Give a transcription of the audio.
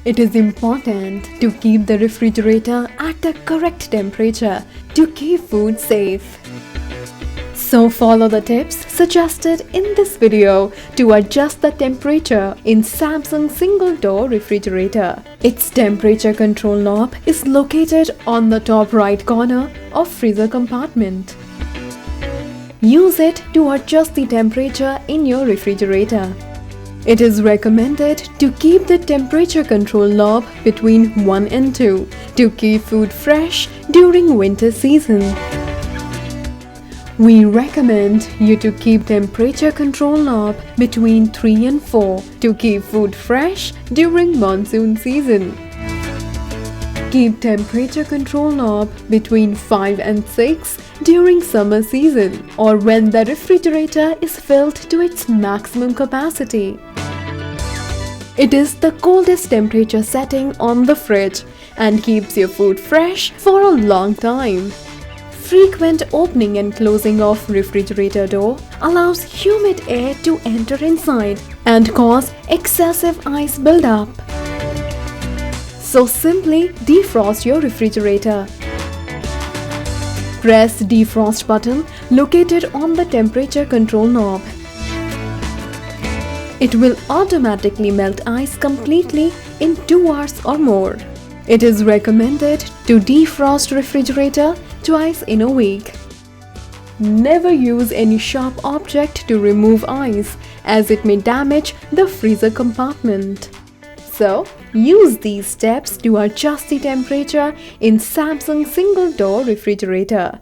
It is important to keep the refrigerator at the correct temperature to keep food safe. So follow the tips suggested in this video to adjust the temperature in Samsung single door refrigerator. Its temperature control knob is located on the top right corner of freezer compartment. Use it to adjust the temperature in your refrigerator. It is recommended to keep the temperature control knob between 1 and 2 to keep food fresh during winter season. We recommend you to keep temperature control knob between 3 and 4 to keep food fresh during monsoon season. Keep temperature control knob between 5 and 6 during summer season or when the refrigerator is filled to its maximum capacity. It is the coldest temperature setting on the fridge and keeps your food fresh for a long time. Frequent opening and closing of refrigerator door allows humid air to enter inside and cause excessive ice buildup. So simply defrost your refrigerator. Press defrost button located on the temperature control knob. It will automatically melt ice completely in 2 hours or more. It is recommended to defrost refrigerator twice in a week. Never use any sharp object to remove ice as it may damage the freezer compartment. So, use these steps to adjust the temperature in Samsung single door refrigerator.